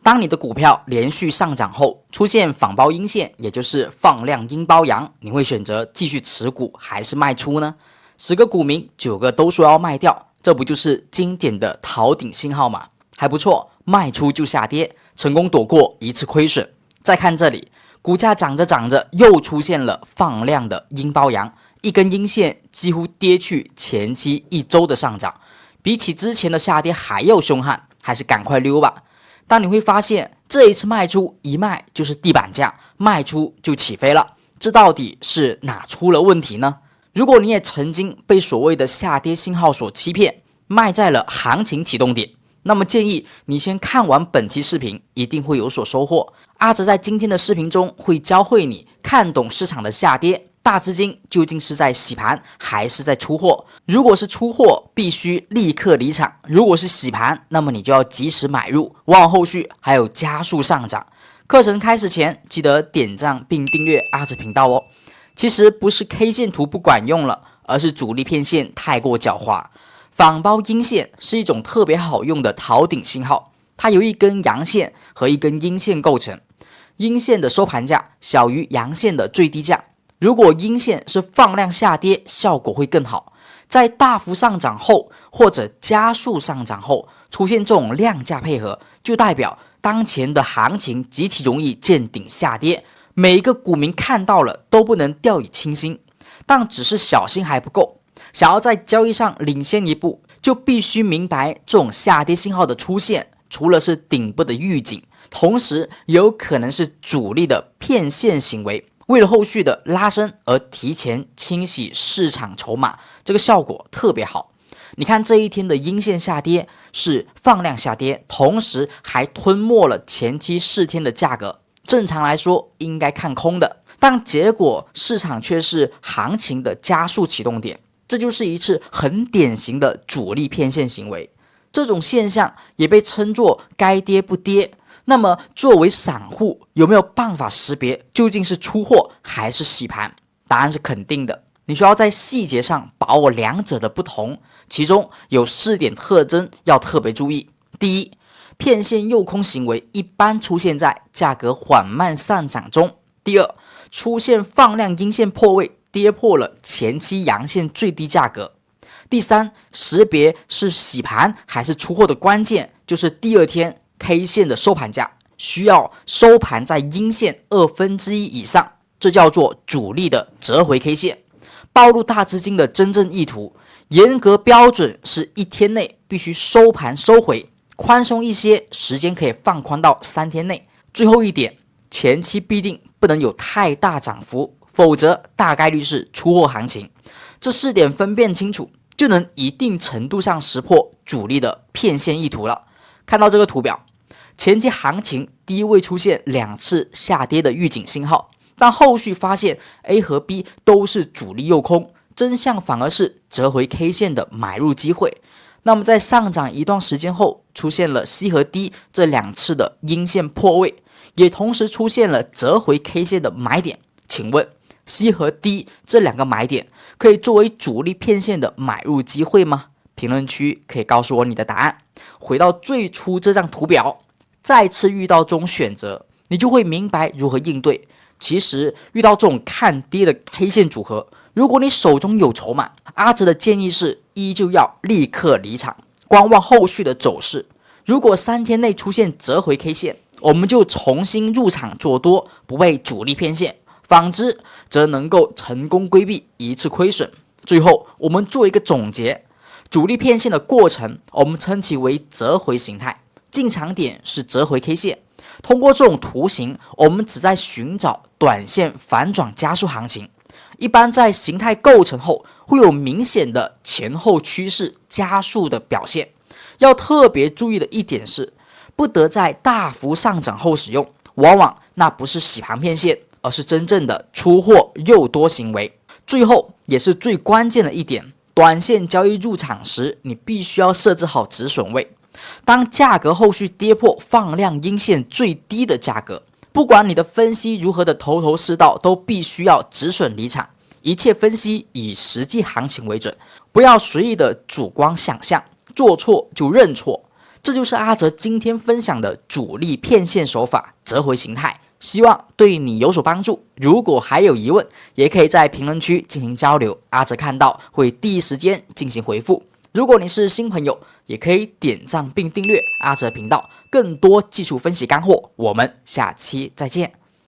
当你的股票连续上涨后出现仿包阴线，也就是放量阴包阳，你会选择继续持股还是卖出呢？10个股民9个都说要卖掉，这不就是经典的逃顶信号吗？还不错，卖出就下跌，成功躲过一次亏损。再看这里，股价涨着涨着又出现了放量的阴包阳，一根阴线几乎跌去前期1周的上涨，比起之前的下跌还要凶悍，还是赶快溜吧。但你会发现，这一次卖出一卖就是地板价，卖出就起飞了，这到底是哪出了问题呢？如果你也曾经被所谓的下跌信号所欺骗，卖在了行情启动点，那么建议你先看完本期视频，一定会有所收获。阿哲在今天的视频中会教会你看懂市场的下跌，大资金究竟是在洗盘还是在出货。如果是出货，必须立刻离场；如果是洗盘，那么你就要及时买入，往往后续还有加速上涨。课程开始前，记得点赞并订阅阿哲频道哦。其实不是 K 线图不管用了，而是主力骗线太过狡猾。仿包阴线是一种特别好用的逃顶信号，它由一根阳线和一根阴线构成，阴线的收盘价小于阳线的最低价。如果阴线是放量下跌，效果会更好。在大幅上涨后或者加速上涨后出现这种量价配合，就代表当前的行情极其容易见顶下跌，每一个股民看到了都不能掉以轻心。但只是小心还不够，想要在交易上领先一步，就必须明白这种下跌信号的出现，除了是顶部的预警，同时也有可能是主力的骗线行为，为了后续的拉升而提前清洗市场筹码，这个效果特别好。你看这一天的阴线下跌是放量下跌，同时还吞没了前期4天的价格，正常来说应该看空的，但结果市场却是行情的加速启动点，这就是一次很典型的主力骗线行为。这种现象也被称作该跌不跌。那么作为散户，有没有办法识别究竟是出货还是洗盘？答案是肯定的。你需要在细节上把握两者的不同，其中有4点特征要特别注意。第一，骗线诱空行为一般出现在价格缓慢上涨中。第二，出现放量阴线破位，跌破了前期阳线最低价格。第三，识别是洗盘还是出货的关键，就是第2天K 线的收盘价需要收盘在阴线1/2以上，这叫做主力的折回 K 线，暴露大资金的真正意图。严格标准是1天内必须收盘收回，宽松一些，时间可以放宽到3天内。最后一点，前期必定不能有太大涨幅，否则大概率是出货行情。这4点分辨清楚，就能一定程度上识破主力的骗线意图了。看到这个图表，前期行情低位出现2次下跌的预警信号，但后续发现 A 和 B 都是主力诱空，真相反而是折回 K 线的买入机会。那么在上涨一段时间后，出现了 C 和 D 这2次的阴线破位，也同时出现了折回 K 线的买点。请问 C 和 D 这2个买点可以作为主力骗线的买入机会吗？评论区可以告诉我你的答案。回到最初这张图表，再次遇到这种选择，你就会明白如何应对。其实遇到这种看跌的 K 线组合，如果你手中有筹码，阿哲的建议是依旧要立刻离场，观望后续的走势。如果3天内出现折回 K 线，我们就重新入场做多，不被主力骗线，反之则能够成功规避一次亏损。最后我们做一个总结，主力骗线的过程我们称其为折回形态，进场点是折回 K 线。通过这种图形，我们只在寻找短线反转加速行情，一般在形态构成后会有明显的前后趋势加速的表现。要特别注意的一点是，不得在大幅上涨后使用，往往那不是洗盘骗线，而是真正的出货诱多行为。最后也是最关键的一点，短线交易入场时，你必须要设置好止损位。当价格后续跌破放量阴线最低的价格，不管你的分析如何的头头是道，都必须要止损离场。一切分析以实际行情为准，不要随意的主观想象，做错就认错。这就是阿哲今天分享的主力骗线手法折回形态，希望对你有所帮助。如果还有疑问，也可以在评论区进行交流，阿哲看到会第一时间进行回复。如果你是新朋友，也可以点赞并订阅阿哲频道，更多技术分析干货。我们下期再见。